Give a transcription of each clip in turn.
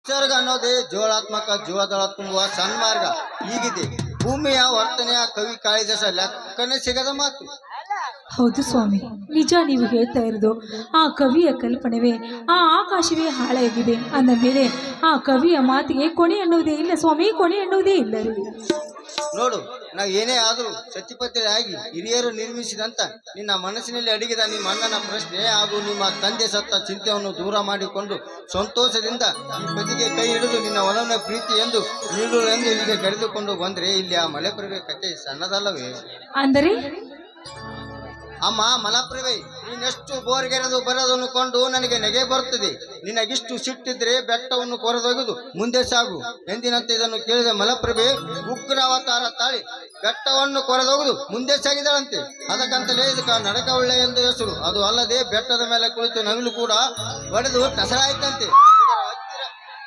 ನಿಸರ್ಗ ಅನ್ನೋದೇ ಜೋಳಾತ್ಮಕ ಜೀವದಳ ತುಂಬುವ ಸನ್ಮಾರ್ಗ ಹೀಗಿದೆ. ಭೂಮಿಯ ವರ್ತನೆಯ ಕವಿ ಕಾಳಿದಾಸ ಲೆಕ್ಕನೆ ಸಿಗದ ಮಾತು. ಹೌದು ಸ್ವಾಮಿ, ನಿಜ ನೀವು ಹೇಳ್ತಾ ಇರೋದು. ಆ ಕವಿಯ ಕಲ್ಪನೆವೇ ಆ ಆಕಾಶವೇ ಹಾಳಾಗಿದೆ ಅಂದ ಮೇಲೆ ಆ ಕವಿಯ ಮಾತಿಗೆ ಕೊನೆ ಅನ್ನುವುದೇ ಇಲ್ಲ ಸ್ವಾಮಿ, ಕೊನೆ ಅನ್ನುವುದೇ ಇಲ್ಲ ರೀ. ನೋಡು, ನಾವು ಏನೇ ಆದರೂ ಸತಿಪತಿಯಾಗಿ ಹಿರಿಯರು ನಿರ್ಮಿಸಿದಂತ ನಿನ್ನ ಮನಸ್ಸಿನಲ್ಲಿ ಅಡಗಿದ ನಿಮ್ಮ ಅಣ್ಣನ ಪ್ರಶ್ನೆ ಹಾಗೂ ನಿಮ್ಮ ತಂದೆ ಸತ್ತ ಚಿಂತೆಯನ್ನು ದೂರ ಮಾಡಿಕೊಂಡು ಸಂತೋಷದಿಂದ ಈ ಬದಿಗೆ ಕೈ ಹಿಡಿದು ನಿನ್ನ ಒಲವಿನ ಪ್ರೀತಿ ಎಂದು ನೀಡು ಎಂದು ಇಲ್ಲಿಗೆ ಕರೆದುಕೊಂಡು ಬಂದ್ರೆ ಇಲ್ಲಿ ಆ ಮಲೆಪ್ರಭೆ ಕತೆ ಸಣ್ಣದಲ್ಲವೇ? ಅಂದರೆ ಅಮ್ಮ ಮಲಪ್ರಭೆ, ನೀನೆಷ್ಟು ಬೋರ್ಗೆರೆದು ಬರೋದನ್ನು ಕೊಂಡು ನನಗೆ ನೆಗೆ ಬರುತ್ತದೆ. ನಿನಗಿಷ್ಟು ಸಿಟ್ಟಿದ್ರೆ ಬೆಟ್ಟವನ್ನು ಕೊರೆದೊಗೆದು ಮುಂದೆ ಸಾಗು ಎಂದಿನಂತೆ ಇದನ್ನು ಕೇಳಿದ ಮಲಪ್ರಭೆ ಉಗ್ರ ಅವತಾರ ತಾಳಿ ಬೆಟ್ಟವನ್ನು ಕೊರೆದೊಗೆದು ಮುಂದೆ ಸಾಗಿದಳಂತೆ. ಅದಕ್ಕಂತಲೇ ಇದಕ್ಕೆ ನಡಕ ಒಳ್ಳೆ ಎಂದು ಹೆಸರು. ಅದು ಅಲ್ಲದೆ ಬೆಟ್ಟದ ಮೇಲೆ ಕುಳಿತು ನವಿಲು ಕೂಡ ಒಡೆದು ಟಸರಾಯ್ತಂತೆ.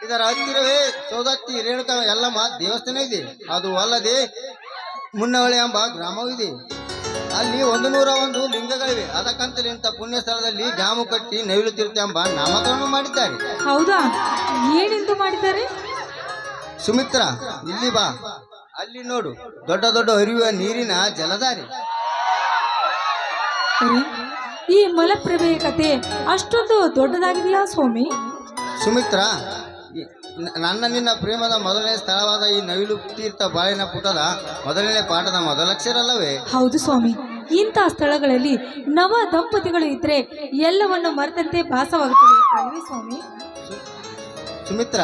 ಇದರ ಹತ್ತಿರವೇ ಸೌದತ್ತಿ ರೇಣುಕ ಯಲ್ಲಮ್ಮ ದೇವಸ್ಥಾನ ಇದೆ. ಅದು ಅಲ್ಲದೆ ಮುನ್ನವಳೆ ಎಂಬ ಗ್ರಾಮವಿದೆ. ಅಲ್ಲಿ 101 ಲಿಂಗಗಳಿವೆ. ಅದಕ್ಕಂತಲೇ ಇಂಥ ಪುಣ್ಯ ಸ್ಥಳದಲ್ಲಿ ಡ್ಯಾಮು ಕಟ್ಟಿ ನವಿಲು ತೀರ್ಥ ಎಂಬ ನಾಮಕರಣ ಮಾಡಿದ್ದಾರೆ. ಹೌದಾ, ಏನೆಂದು ಮಾಡಿದ್ದಾರೆ? ಸುಮಿತ್ರ, ಇಲ್ಲಿ ಬಾ. ಅಲ್ಲಿ ನೋಡು, ದೊಡ್ಡ ದೊಡ್ಡ ಹರಿಯುವ ನೀರಿನ ಜಲಧಾರೆ. ಈ ಮಲಪ್ರಭೆಯ ಕತೆ ಅಷ್ಟೊಂದು ದೊಡ್ಡದಾಗಿದೆಯಾ ಸ್ವಾಮಿ? ಸುಮಿತ್ರ, ನನ್ನ ನಿನ್ನ ಪ್ರೇಮದ ಮೊದಲನೇ ಸ್ಥಳವಾದ ಈ ನವಿಲು ತೀರ್ಥ ಬಾಳಿನ ಪುಟದ ಮೊದಲನೇ ಪಾಠದ ಮೊದಲಕ್ಷರಲ್ಲವೇ? ಹೌದು ಸ್ವಾಮಿ, ಇಂಥ ಸ್ಥಳಗಳಲ್ಲಿ ನವ ದಂಪತಿಗಳು ಇದ್ರೆ ಎಲ್ಲವನ್ನು ಮರೆತಂತೆ ಭಾಸವಾಗುತ್ತದೆ ಅಲ್ವೇ ಸ್ವಾಮಿ? ಸುಮಿತ್ರ,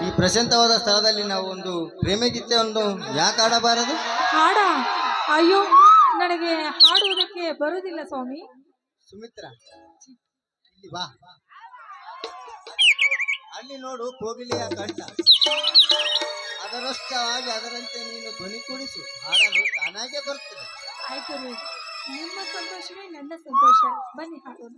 ಈ ಪ್ರಶಾಂತವಾದ ಸ್ಥಳದಲ್ಲಿ ನಾವು ಒಂದು ಪ್ರೇಮಗೀತೆಯನ್ನು ಯಾಕೆ ಆಡಬಾರದು? ಹಾಡ? ಅಯ್ಯೋ, ನನಗೆ ಹಾಡುವುದಕ್ಕೆ ಬರುವುದಿಲ್ಲ ಸ್ವಾಮಿ. ಸುಮಿತ್ರ, ಇಲ್ಲಿ ಬಾ. ಅಲ್ಲಿ ನೋಡು ಕೋಗಿಲೆಯ ಕಂಠ. ಅದರಷ್ಟವಾಗಿ ಅದರಂತೆ ನೀನು ಧ್ವನಿ ಕೂಡಿಸು, ಹಾಡಲು ತಾನಾಗೆ ಬರ್ತದೆ. ಆಯ್ತು ರೀ, ನಿಮ್ಮ ಸಂತೋಷವೇ ನನ್ನ ಸಂತೋಷ. ಬನ್ನಿ ಹಾಡೋಣ.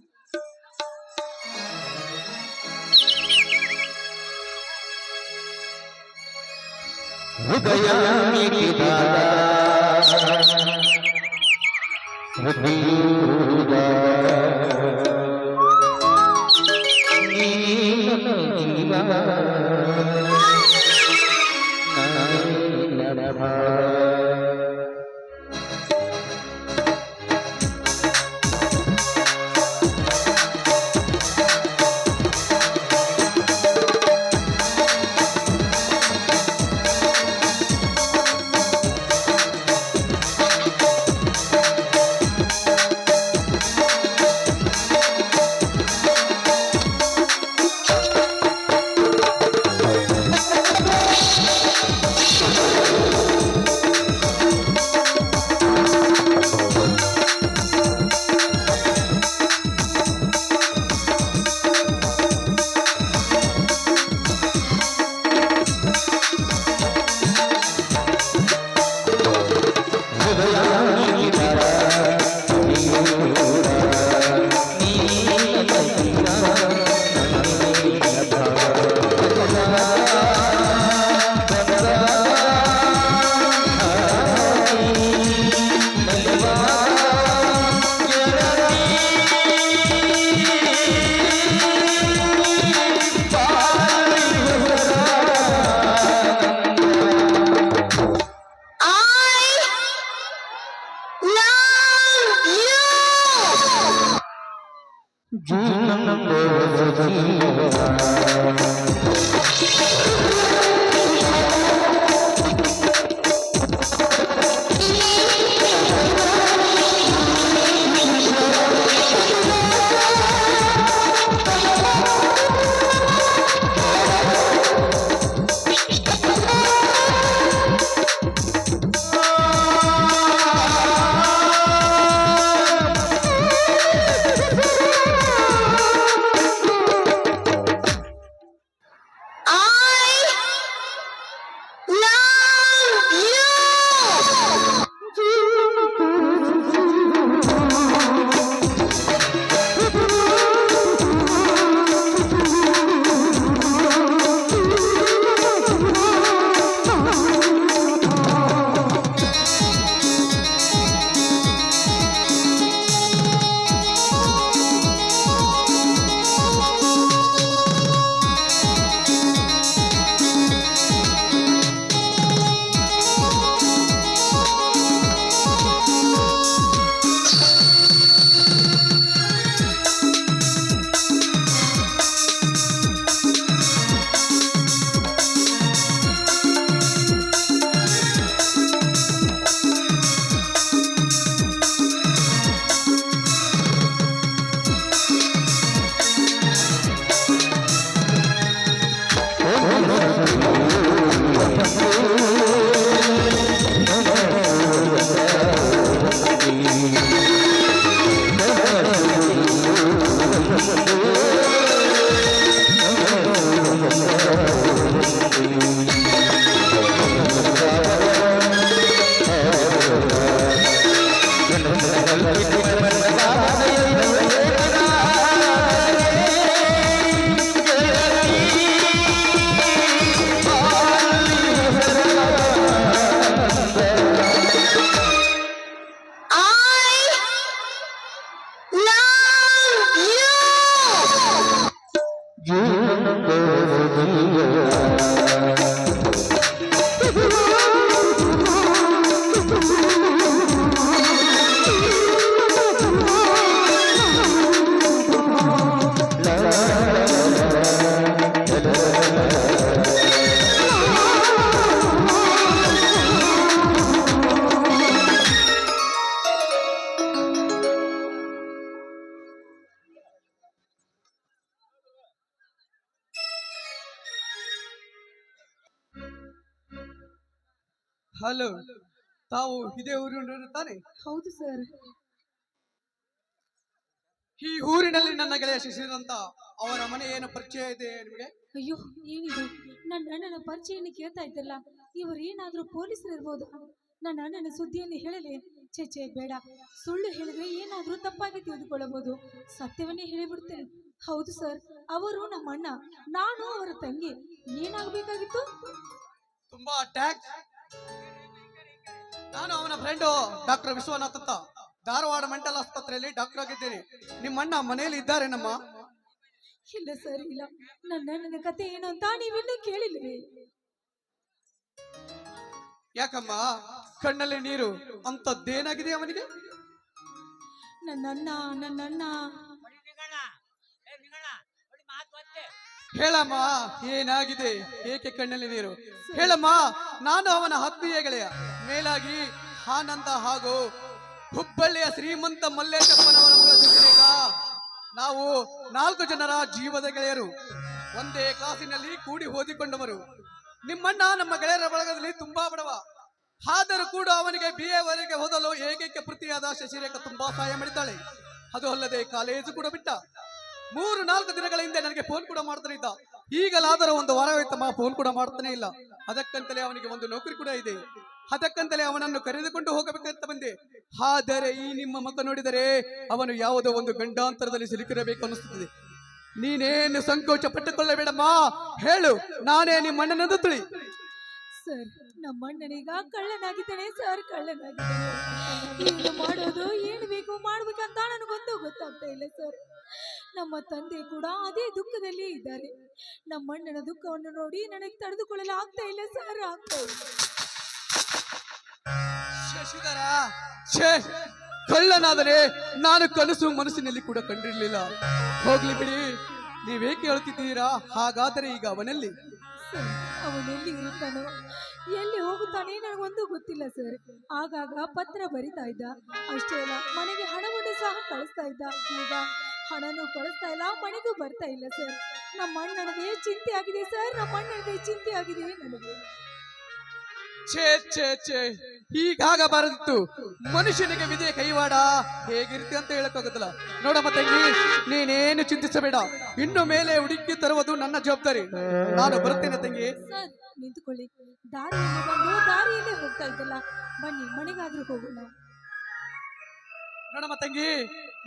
ಹಲೋ, ತಾವು ಇದೇ ಊರಿನವರು ತಾನೆ? ಹೌದು ಸರ್. ಈ ಊರಿನಲ್ಲಿ ನನ್ನ ಗೆಳೆಯ ಶಶಿರಂತ ಅವರ ಮನೆ ಏನು ಪರಿಚಯ ಇದೆ ನಿಮಗೆ? ಅಯ್ಯೋ, ಏನಿದು ನನ್ನ ಅಣ್ಣನ ಪರಿಚಯವನ್ನು ಕೇಳ್ತಾ ಇದ್ದಲ್ಲ. ಇವರು ಏನಾದ್ರೂ ಪೊಲೀಸರು ಇರ್ಬೋದು. ನನ್ನ ಅಣ್ಣನ ಸುದ್ದಿಯನ್ನು ಹೇಳಲಿ? ಚೇಚೆ ಬೇಡ, ಸುಳ್ಳು ಹೇಳಿದ್ರೆ ಏನಾದ್ರೂ ತಪ್ಪಾಗಿ ತಿಳಿದುಕೊಳ್ಳಬಹುದು. ಸತ್ಯವನ್ನೇ ಹೇಳಿಬಿಡ್ತೇನೆ. ಹೌದು ಸರ್, ಅವರು ನಮ್ಮ ಅಣ್ಣ, ನಾನು ಅವರ ತಂಗಿ. ಏನಾಗಬೇಕಾಗಿತ್ತು? ತುಂಬಾ ಟ್ಯಾಕ್ಸ್. ನಾನು ಅವನ ಫ್ರೆಂಡು ಡಾಕ್ಟರ್ ವಿಶ್ವನಾಥ್ ಅಂತ, ಧಾರವಾಡ ಮೆಂಟಲ್ ಆಸ್ಪತ್ರೆಯಲ್ಲಿ ಡಾಕ್ಟರ್ ಆಗಿದ್ದೇನೆ. ನಿಮ್ಮ ಅಣ್ಣ ಮನೆಯಲ್ಲಿ ಇದ್ದಾರೆ ನಮ್ಮ? ಇಲ್ಲ ಸರ್, ಇಲ್ಲ. ನನ್ನ ಅಣ್ಣನ ಕತೆ ಏನು ಅಂತ ನೀವಿನ್ನೂ ಕೇಳಿಲ್ವೇ? ಯಾಕಮ್ಮ ಕಣ್ಣಲ್ಲಿ ನೀರು? ಅಂತದ್ದೇನಾಗಿದೆ ಅವನಿಗೆ? ನನ್ನ ಹೇಳಮ್ಮ, ಏನಾಗಿದೆ? ಏಕೆ ಕಣ್ಣಲ್ಲಿ ನೀರು? ಹೇಳಮ್ಮ. ನಾನು ಅವನ ಆತ್ಮೀಯ ಗೆಳೆಯ. ಮೇಲಾಗಿ ಆನಂದ ಹಾಗೂ ಹುಬ್ಬಳ್ಳಿಯ ಶ್ರೀಮಂತ ಮಲ್ಲೇಶಪ್ಪನವರ ಮಗಳ ಸುರೇಖ. ನಾವು 4 ಜನರ ಜೀವದ ಗೆಳೆಯರು, ಒಂದೇ ಕ್ಲಾಸಿನಲ್ಲಿ ಕೂಡಿ ಓದಿಕೊಂಡವರು. ನಿಮ್ಮಣ್ಣ ನಮ್ಮ ಗೆಳೆಯರ ಬಳಗದಲ್ಲಿ ತುಂಬಾ ಬಡವ. ಆದರೂ ಕೂಡ ಅವನಿಗೆ BA ವರೆಗೆ ಓದಲು ಏಕೈಕ ಪೃಥ್ವಿಯಾದ ಶಶಿರೇಖ ತುಂಬಾ ಸಹಾಯ ಮಾಡಿದ್ದಾಳೆ. ಅದು ಅಲ್ಲದೆ ಕಾಲೇಜು ಕೂಡ ಬಿಟ್ಟ. 3-4 ದಿನಗಳ ಹಿಂದೆ ನನಗೆ ಫೋನ್ ಕೂಡ ಮಾಡ್ತಾನೆ ಇದ್ದ. ಈಗಲಾದರೂ ಒಂದು ವಾರವಾಯ್ತಮ್ಮ, ಫೋನ್ ಕೂಡ ಮಾಡ್ತಾನೆ ಇಲ್ಲ. ಅದಕ್ಕಂತಲೇ ಅವನಿಗೆ ಒಂದು ನೌಕರಿ ಕೂಡ ಇದೆ. ಅದಕ್ಕಂತಲೇ ಅವನನ್ನು ಕರೆದುಕೊಂಡು ಹೋಗಬೇಕಂತ ಬಂದೆ. ಆದರೆ ಈ ನಿಮ್ಮ ಮಗ ನೋಡಿದರೆ ಅವನು ಯಾವುದೋ ಒಂದು ಗಂಡಾಂತರದಲ್ಲಿ ಸಿಲುಕಿರಬೇಕು ಅನ್ನಿಸುತ್ತದೆ. ನೀನೇನು ಸಂಕೋಚ ಪಟ್ಟುಕೊಳ್ಳಬೇಡಮ್ಮ, ಹೇಳು, ನಾನೇ ನಿಮ್ಮ ಅಣ್ಣನದು ತಿಳಿ. ಸರ್, ನಮ್ಮ ಅಣ್ಣನೀಗ ಕಳ್ಳನಾಗಿದ್ದಾನೆ ಸರ್, ಕಳ್ಳನಾಗಿದ್ದಾನೆ. ಏನು ಮಾಡೋದು, ಏನು ಬೇಕು ಮಾಡ್ಬೇಕಂತ ನನಗೊಂದು ಗೊತ್ತಾಗ್ತಾ ಇಲ್ಲ ಸರ್. ನಮ್ಮ ತಂದೆ ಕೂಡ ಅದೇ ದುಃಖದಲ್ಲಿ ಇದ್ದಾರೆ. ನಮ್ಮ ಅಣ್ಣನ ದುಃಖವನ್ನು ನೋಡಿ ನನಗೆ ತಡೆದುಕೊಳ್ಳಲು ಆಗ್ತಾ ಇಲ್ಲ ಸರ್, ಆಗ್ತಾ ಇಲ್ಲ. ಶಶಿಧರ, ಛೇ, ಕಳ್ಳನಾದರೆ ನಾನು ಕನಸು ಮನಸ್ಸಿನಲ್ಲಿ ಕೂಡ ಕಂಡಿರಲಿಲ್ಲ. ಹೋಗ್ಲಿ ಬಿಡಿ, ನೀವೇಕೆ ಹೇಳ್ತಿದ್ದೀರಾ? ಹಾಗಾದರೆ ಈಗ ಅವನಲ್ಲಿ? ಸರ್, ಅವನೆಲ್ಲಿ ಇರುತ್ತಾನೋ, ಎಲ್ಲಿ ಹೋಗುತ್ತಾನೆ ನನಗೊಂದು ಗೊತ್ತಿಲ್ಲ ಸರ್. ಆಗಾಗ ಪತ್ರ ಬರಿತಾ ಇದ್ದ, ಅಷ್ಟೇ ಅಲ್ಲ ಮನೆಗೆ ಹಣವನ್ನು ಸಹ ಕಳಿಸ್ತಾ ಇದ್ದ. ಈಗ ಹಣನೂ ಕಳಿಸ್ತಾ ಇಲ್ಲ, ಮನೆಗೂ ಬರ್ತಾ ಇಲ್ಲ ಸರ್. ನಮ್ಮ ಅಣ್ಣನಿಗೆ ಚಿಂತೆ ಆಗಿದೆ ಸರ್, ನಮ್ಮ ಅಣ್ಣನಿಗೆ ಚಿಂತೆ ಆಗಿದೆ ನನಗೆ. ಛೇ ಛೇ ಛೇ, ಹೀಗಾಗಬಾರದಿತ್ತು. ಮನುಷ್ಯನಿಗೆ ವಿಧಿಯ ಕೈವಾಡ ಹೇಗಿರುತ್ತೆ ಅಂತ ಹೇಳಕ್ಕಾಗುತ್ತಲ್ಲ. ನೋಡಮ್ಮ ತಂಗಿ, ನೀನೇನು ಚಿಂತಿಸಬೇಡ. ಇನ್ನು ಮೇಲೆ ಹುಡುಕಿ ತರುವುದು ನನ್ನ ಜವಾಬ್ದಾರಿ. ನಾನು ಬರುತ್ತೇನೆ ತಂಗಿ. ಸರ್, ನಿಂತುಕೊಳ್ಳಿ. ದಾರಿಯಲ್ಲಿ ಬಂದು ದಾರಿಯಲ್ಲೇ ಹೋಗ್ತಾ ಇದ್ದಲ್ಲ, ಬನ್ನಿ ಮನೆಗಾದ್ರೂ ಹೋಗೋಣ. ನೋಡಮ್ಮ ತಂಗಿ,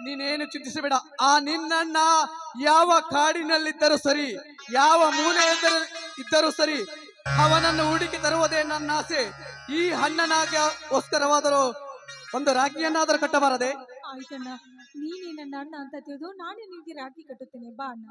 ನೀನೇನು ಚಿಂತಿಸಬೇಡ. ಆ ನಿನ್ನಣ್ಣ ಯಾವ ಕಾಡಿನಲ್ಲಿದ್ದರೂ ಸರಿ, ಯಾವ ಮೂಲೆ ಇದ್ದರೂ ಸರಿ, ಅವನನ್ನು ಹುಡುಕಿ ತರುವುದೇ ನನ್ನ ಆಸೆ. ಈ ಅಣ್ಣನಾಗೋಸ್ಕರವಾದರೂ ಒಂದು ರಾಖಿಯನ್ನಾದರೂ ಕಟ್ಟಬಾರದೆ? ಆಯ್ತಣ್ಣ, ನೀನೇ ನನ್ನ ಅಣ್ಣ ಅಂತ ತಿಳಿದು ನಾನೇ ನಿಮಗೆ ರಾಖಿ ಕಟ್ಟುತ್ತೇನೆ, ಬಾ ಅಣ್ಣ.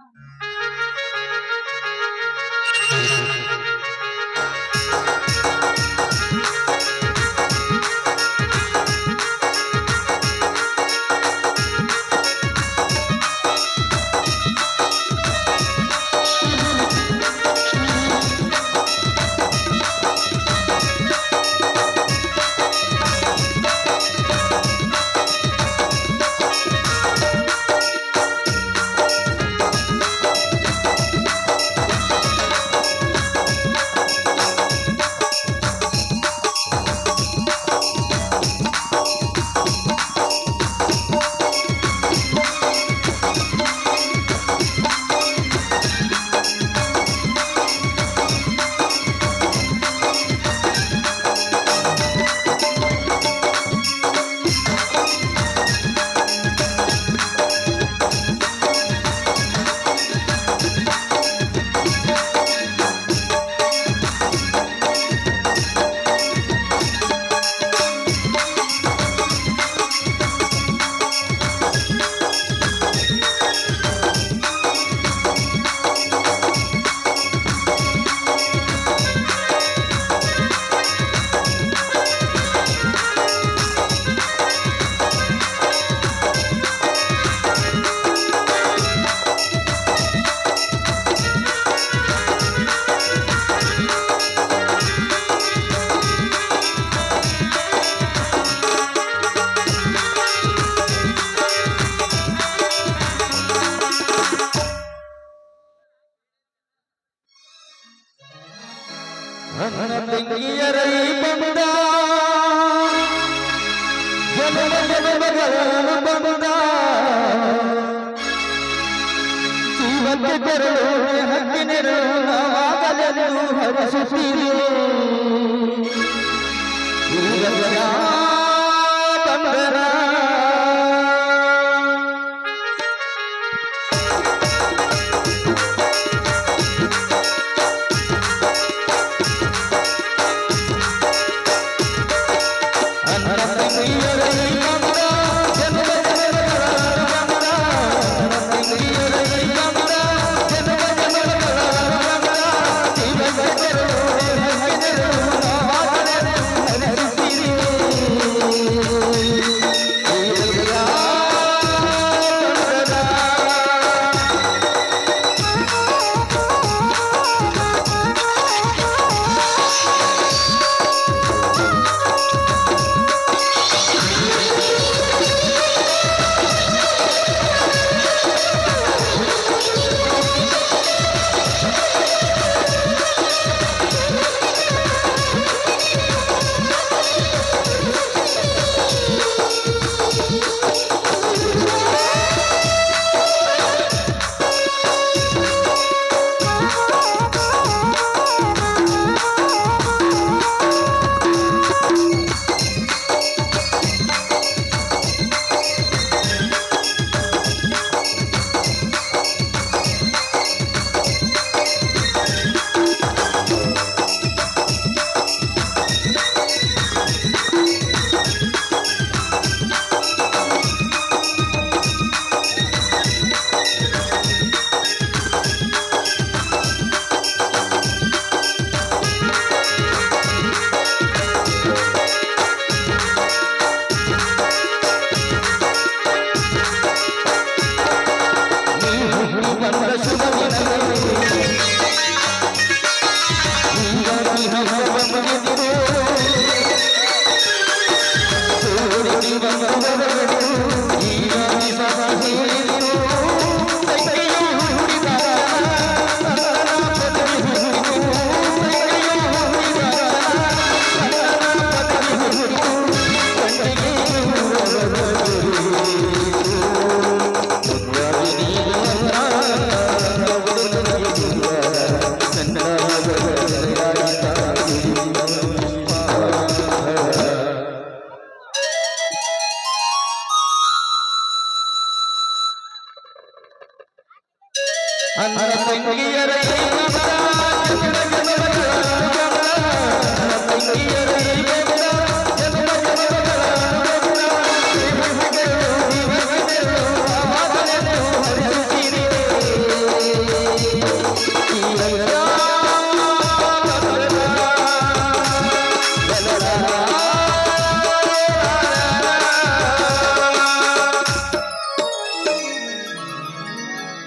ನನ್ನ ತಂಗಿಯರೈ ಬಂದ ಜನರ ಜನಗಳನ್ನು ಬಂದ ಜೀವಕ್ಕೆ ತೆರಳು ಹಕ್ಕಿನೆರಳು ನಾವಾಗಲೆಂದು ಹರಿಸುತ್ತೀರಿ ಬಂದರ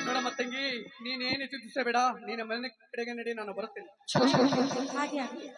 ನೋಡಮ್ಮ ತಂಗಿ, ನೀನೇನು ಚಿಂತಿಸಬೇಡ. ನೀನ ಮನೆ ಕಡೆಗೆ ನಡಿ, ನಾನು ಬರುತ್ತೇನೆ. ಹಾಗೆ ಆಗಲಿ.